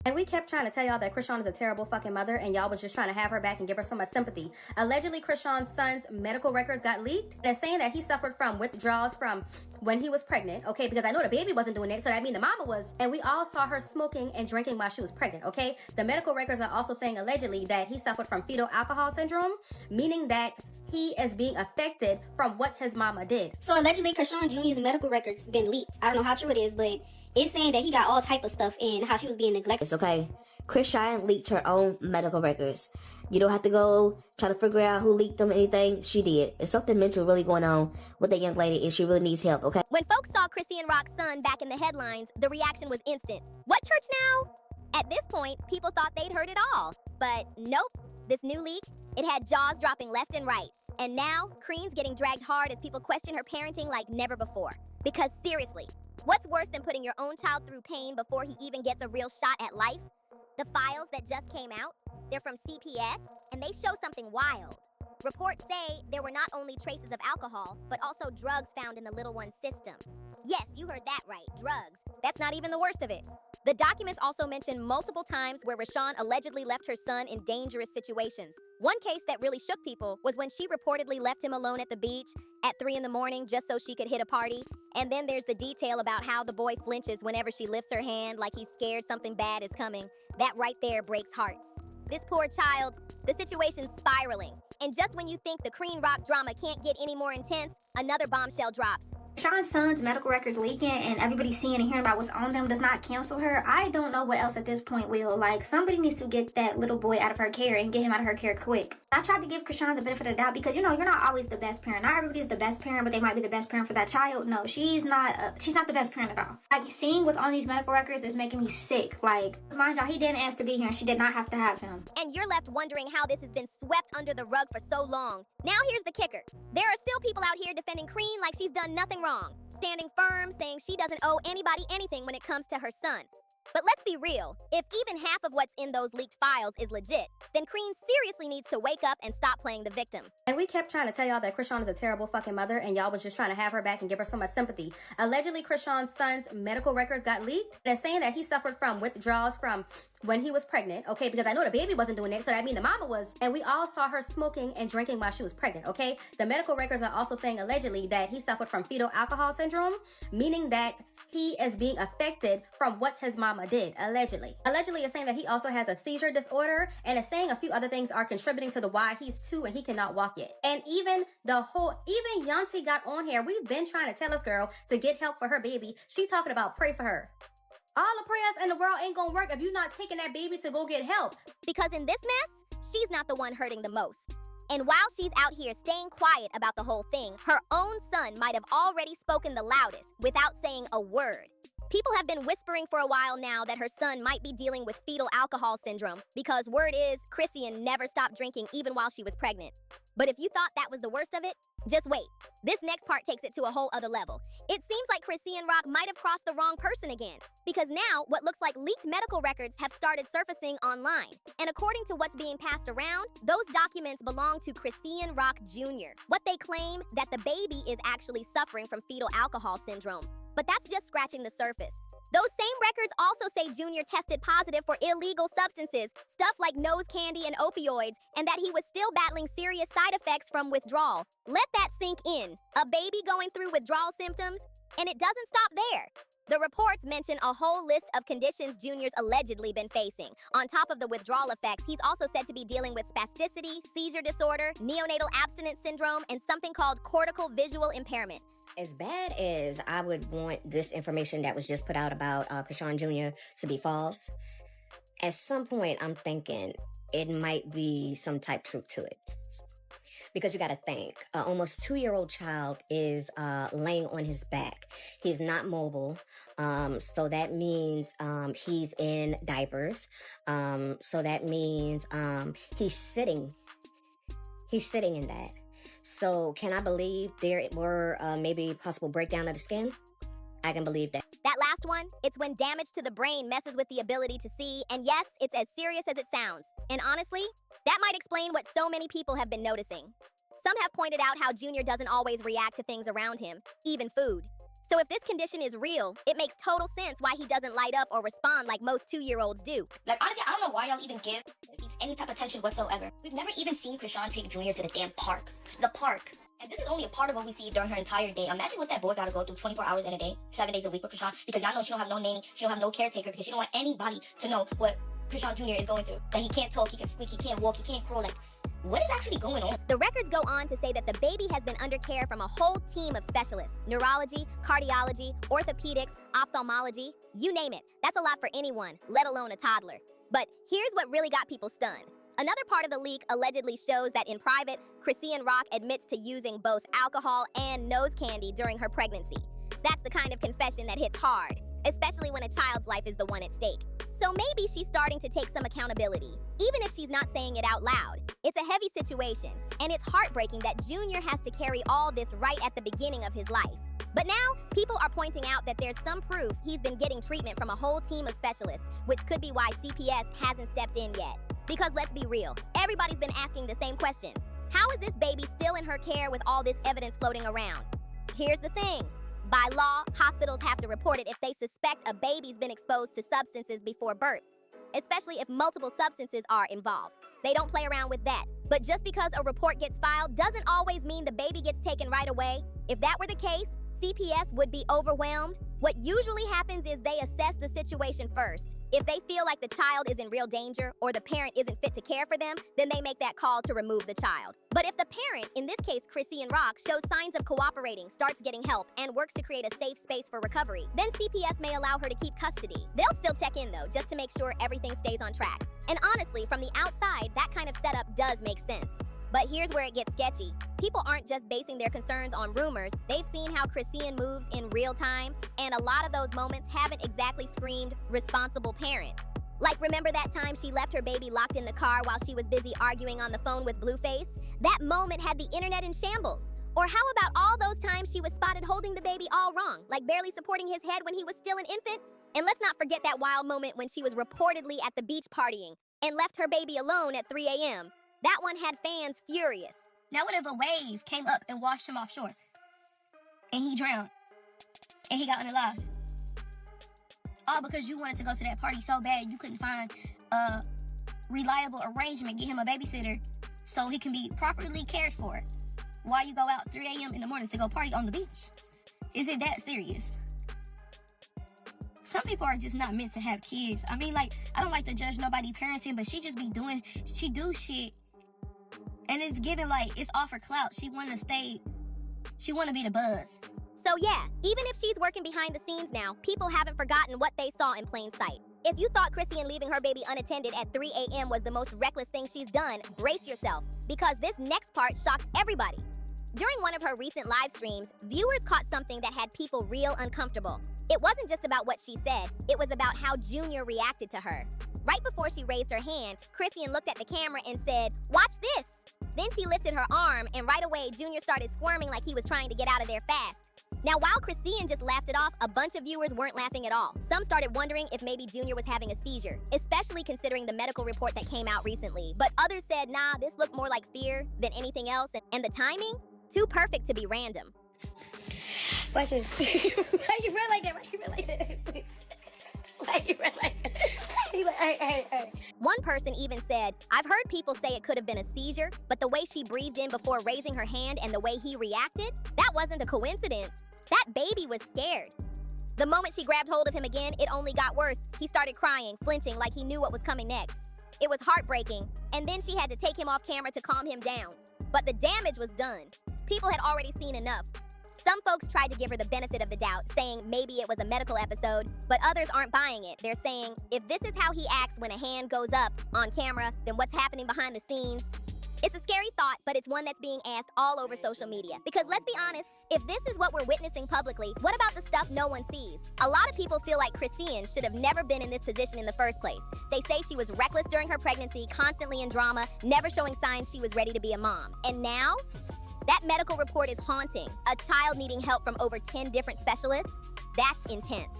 And we kept trying to tell y'all that Chrisean is a terrible fucking mother and y'all was just trying to have her back and give her so much sympathy. Allegedly, Chrisean's son's medical records got leaked and saying that he suffered from withdrawals from when he was pregnant, okay? Because I know the baby wasn't doing it, so that means the mama was. And we all saw her smoking and drinking while she was pregnant, okay? The medical records are also saying allegedly that he suffered from fetal alcohol syndrome, meaning that he is being affected from what his mama did. So allegedly, Chrisean Jr.'s medical records been leaked. I don't know how true it is, but it's saying that he got all type of stuff and how she was being neglected. It's okay. Chrisean leaked her own medical records. You don't have to go try to figure out who leaked them or anything. She did. It's something mental really going on with that young lady and she really needs help, okay? When folks saw Chrisean Rock's son back in the headlines, the reaction was instant. What church now? At this point, people thought they'd heard it all. But nope. This new leak, it had jaws dropping left and right. And now, Chrisean's getting dragged hard as people question her parenting like never before. Because seriously, what's worse than putting your own child through pain before he even gets a real shot at life? The files that just came out, they're from CPS, and they show something wild. Reports say there were not only traces of alcohol, but also drugs found in the little one's system. Yes, you heard that right, drugs. That's not even the worst of it. The documents also mention multiple times where Chrisean allegedly left her son in dangerous situations. One case that really shook people was when she reportedly left him alone at the beach at 3 in the morning just so she could hit a party. And then there's the detail about how the boy flinches whenever she lifts her hand like he's scared something bad is coming. That right there breaks hearts. This poor child, the situation's spiraling. And just when you think the Chrisean Rock drama can't get any more intense, another bombshell drops. Chrisean's son's medical records leaking and everybody seeing and hearing about what's on them does not cancel her. I don't know what else at this point will. Like, somebody needs to get that little boy out of her care and get him out of her care quick. I tried to give Chrisean the benefit of the doubt because, you know, you're not always the best parent. Not everybody is the best parent, but they might be the best parent for that child. No, she's not the best parent at all. Like, seeing what's on these medical records is making me sick. Like, mind y'all, he didn't ask to be here and she did not have to have him. And you're left wondering how this has been swept under the rug for so long. Now here's the kicker. There are still people out here defending Chrisean like she's done nothing wrong. Standing firm, saying she doesn't owe anybody anything when it comes to her son. But let's be real, if even half of what's in those leaked files is legit, then Chrisean seriously needs to wake up and stop playing the victim. And we kept trying to tell y'all that Chrisean is a terrible fucking mother and y'all was just trying to have her back and give her so much sympathy. Allegedly, Chrisean's son's medical records got leaked and saying that he suffered from withdrawals from when he was pregnant, okay? Because I know the baby wasn't doing it, so that means the mama was. And we all saw her smoking and drinking while she was pregnant, okay? The medical records are also saying allegedly that he suffered from fetal alcohol syndrome, meaning that he is being affected from what his mama did, allegedly. Allegedly is saying that he also has a seizure disorder and is saying a few other things are contributing to the why he's 2 and he cannot walk yet. And even Yanti got on here. We've been trying to tell this girl to get help for her baby. She talking about pray for her. All the prayers in the world ain't gonna work if you're not taking that baby to go get help. Because in this mess, she's not the one hurting the most. And while she's out here staying quiet about the whole thing, her own son might have already spoken the loudest without saying a word. People have been whispering for a while now that her son might be dealing with fetal alcohol syndrome because word is Chrisean never stopped drinking even while she was pregnant. But if you thought that was the worst of it, just wait. This next part takes it to a whole other level. It seems like Chrisean Rock might have crossed the wrong person again because now what looks like leaked medical records have started surfacing online. And according to what's being passed around, those documents belong to Chrisean Rock Jr. What they claim that the baby is actually suffering from fetal alcohol syndrome. But that's just scratching the surface. Those same records also say Junior tested positive for illegal substances, stuff like nose candy and opioids, and that he was still battling serious side effects from withdrawal. Let that sink in. A baby going through withdrawal symptoms? And it doesn't stop there. The reports mention a whole list of conditions Junior's allegedly been facing. On top of the withdrawal effects, he's also said to be dealing with spasticity, seizure disorder, neonatal abstinence syndrome, and something called cortical visual impairment. As bad as I would want this information that was just put out about Chrisean Jr. to be false, at some point I'm thinking it might be some type truth to it. Because you got to think, almost 2-year-old child is laying on his back. He's not mobile, so that means he's in diapers. So that means he's sitting. He's sitting in that. So can I believe there were maybe possible breakdown of the skin? I can believe that. That last one, it's when damage to the brain messes with the ability to see, and yes, it's as serious as it sounds. And honestly, that might explain what so many people have been noticing. Some have pointed out how Junior doesn't always react to things around him, even food. So if this condition is real, it makes total sense why he doesn't light up or respond like most 2-year-olds do. Like, honestly, I don't know why y'all even give any type of attention whatsoever. We've never even seen Chrisean take Junior to the damn park. The park. And this is only a part of what we see during her entire day. Imagine what that boy gotta go through 24 hours in a day, 7 days a week with Chrisean, because y'all know she don't have no nanny, she don't have no caretaker, because she don't want anybody to know what Chrisean Jr. is going through. That he can't talk, he can squeak, he can't walk, he can't crawl. Like, what is actually going on? The records go on to say that the baby has been under care from a whole team of specialists. Neurology, cardiology, orthopedics, ophthalmology, you name it. That's a lot for anyone, let alone a toddler. But here's what really got people stunned. Another part of the leak allegedly shows that in private, Chrisean Rock admits to using both alcohol and nose candy during her pregnancy. That's the kind of confession that hits hard, especially when a child's life is the one at stake. So maybe she's starting to take some accountability, even if she's not saying it out loud. It's a heavy situation, and it's heartbreaking that Junior has to carry all this right at the beginning of his life. But now, people are pointing out that there's some proof he's been getting treatment from a whole team of specialists, which could be why CPS hasn't stepped in yet. Because let's be real, everybody's been asking the same question. How is this baby still in her care with all this evidence floating around? Here's the thing. By law, hospitals have to report it if they suspect a baby's been exposed to substances before birth, especially if multiple substances are involved. They don't play around with that. But just because a report gets filed doesn't always mean the baby gets taken right away. If that were the case, CPS would be overwhelmed. What usually happens is they assess the situation first. If they feel like the child is in real danger or the parent isn't fit to care for them, then they make that call to remove the child. But if the parent, in this case Chrisean Rock, shows signs of cooperating, starts getting help, and works to create a safe space for recovery, then CPS may allow her to keep custody. They'll still check in though, just to make sure everything stays on track. And honestly, from the outside, that kind of setup does make sense. But here's where it gets sketchy. People aren't just basing their concerns on rumors. They've seen how Chrisean moves in real time, and a lot of those moments haven't exactly screamed responsible parent. Like, remember that time she left her baby locked in the car while she was busy arguing on the phone with Blueface? That moment had the internet in shambles. Or how about all those times she was spotted holding the baby all wrong, like barely supporting his head when he was still an infant? And let's not forget that wild moment when she was reportedly at the beach partying and left her baby alone at 3 a.m. That one had fans furious. Now what if a wave came up and washed him offshore? And he drowned. And he got unalive. All because you wanted to go to that party so bad you couldn't find a reliable arrangement, get him a babysitter so he can be properly cared for while you go out 3 a.m. in the morning to go party on the beach. Is it that serious? Some people are just not meant to have kids. I mean, like, I don't like to judge nobody parenting, but she do shit. And it's given like, it's all for clout. She want to be the buzz. So yeah, even if she's working behind the scenes now, people haven't forgotten what they saw in plain sight. If you thought Chrisean leaving her baby unattended at 3 a.m. was the most reckless thing she's done, brace yourself, because this next part shocked everybody. During one of her recent live streams, viewers caught something that had people real uncomfortable. It wasn't just about what she said, it was about how Junior reacted to her. Right before she raised her hand, Chrisean looked at the camera and said, "Watch this." Then she lifted her arm, and right away, Junior started squirming like he was trying to get out of there fast. Now, while Chrisean just laughed it off, a bunch of viewers weren't laughing at all. Some started wondering if maybe Junior was having a seizure, especially considering the medical report that came out recently. But others said, nah, this looked more like fear than anything else, and the timing? Too perfect to be random. Watch this. Why you run like that? Why you run like that? Why you run like that? He's like, hey. One person even said, I've heard people say it could have been a seizure, but the way she breathed in before raising her hand and the way he reacted, that wasn't a coincidence. That baby was scared. The moment she grabbed hold of him again, it only got worse. He started crying, flinching like he knew what was coming next. It was heartbreaking, and then she had to take him off camera to calm him down. But the damage was done. People had already seen enough. Some folks tried to give her the benefit of the doubt, saying maybe it was a medical episode, but others aren't buying it. They're saying, if this is how he acts when a hand goes up on camera, then what's happening behind the scenes? It's a scary thought, but it's one that's being asked all over social media. Because let's be honest, if this is what we're witnessing publicly, what about the stuff no one sees? A lot of people feel like Chrisean should have never been in this position in the first place. They say she was reckless during her pregnancy, constantly in drama, never showing signs she was ready to be a mom. And now? That medical report is haunting. A child needing help from over 10 different specialists? That's intense.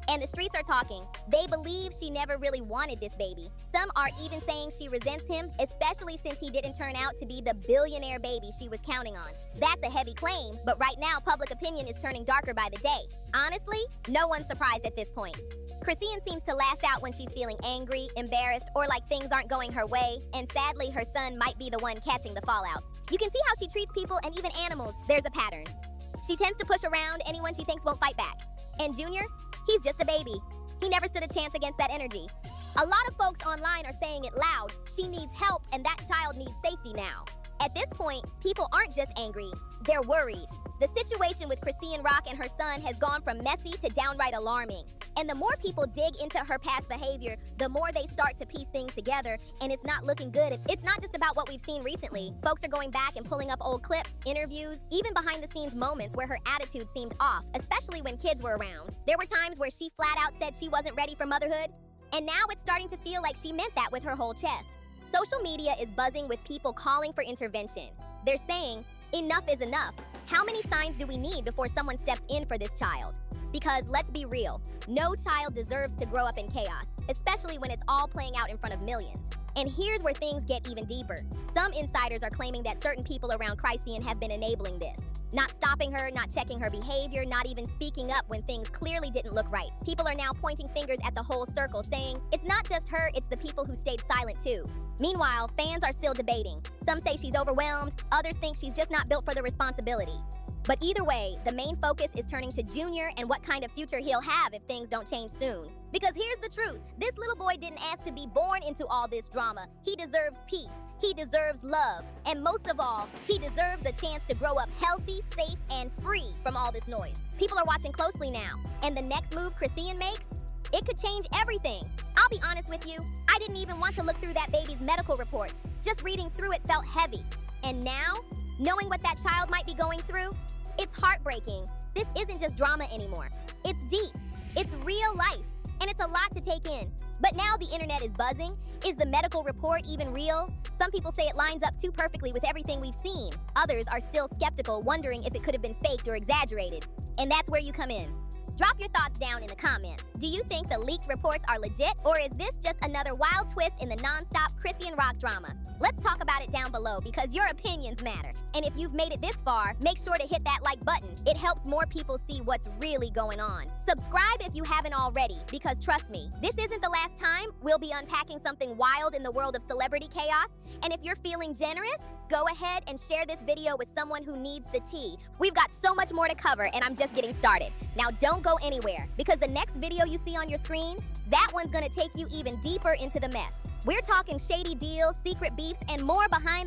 And the streets are talking. They believe she never really wanted this baby. Some are even saying she resents him, especially since he didn't turn out to be the billionaire baby she was counting on. That's a heavy claim, but right now public opinion is turning darker by the day. Honestly, no one's surprised at this point. Chrisean seems to lash out when she's feeling angry, embarrassed, or like things aren't going her way, and sadly her son might be the one catching the fallout. You can see how she treats people and even animals. There's a pattern. She tends to push around anyone she thinks won't fight back. And Junior? He's just a baby. He never stood a chance against that energy. A lot of folks online are saying it loud. She needs help and that child needs safety now. At this point, people aren't just angry, they're worried. The situation with Chrisean Rock and her son has gone from messy to downright alarming. And the more people dig into her past behavior, the more they start to piece things together, and it's not looking good. It's not just about what we've seen recently. Folks are going back and pulling up old clips, interviews, even behind-the-scenes moments where her attitude seemed off, especially when kids were around. There were times where she flat out said she wasn't ready for motherhood, and now it's starting to feel like she meant that with her whole chest. Social media is buzzing with people calling for intervention. They're saying, enough is enough. How many signs do we need before someone steps in for this child? Because let's be real, no child deserves to grow up in chaos, especially when it's all playing out in front of millions. And here's where things get even deeper. Some insiders are claiming that certain people around Chrisean have been enabling this. Not stopping her, not checking her behavior, not even speaking up when things clearly didn't look right. People are now pointing fingers at the whole circle, saying, it's not just her, it's the people who stayed silent too. Meanwhile, fans are still debating. Some say she's overwhelmed, others think she's just not built for the responsibility. But either way, the main focus is turning to Junior and what kind of future he'll have if things don't change soon. Because here's the truth, this little boy didn't ask to be born into all this drama. He deserves peace, he deserves love, and most of all, he deserves a chance to grow up healthy, safe, and free from all this noise. People are watching closely now, and the next move Chrisean makes, it could change everything. I'll be honest with you, I didn't even want to look through that baby's medical reports. Just reading through it felt heavy. And now, knowing what that child might be going through, it's heartbreaking. This isn't just drama anymore. It's deep. It's real life. And it's a lot to take in. But now the internet is buzzing. Is the medical report even real? Some people say it lines up too perfectly with everything we've seen. Others are still skeptical, wondering if it could have been faked or exaggerated. And that's where you come in. Drop your thoughts down in the comments. Do you think the leaked reports are legit, or is this just another wild twist in the non-stop Chrisean Rock drama? Let's talk about it down below because your opinions matter. And if you've made it this far, make sure to hit that like button. It helps more people see what's really going on. Subscribe if you haven't already, because trust me, this isn't the last time we'll be unpacking something wild in the world of celebrity chaos. And if you're feeling generous, go ahead and share this video with someone who needs the tea. We've got so much more to cover, and I'm just getting started. Now don't go anywhere, because the next video you see on your screen, that one's gonna take you even deeper into the mess. We're talking shady deals, secret beefs, and more behind the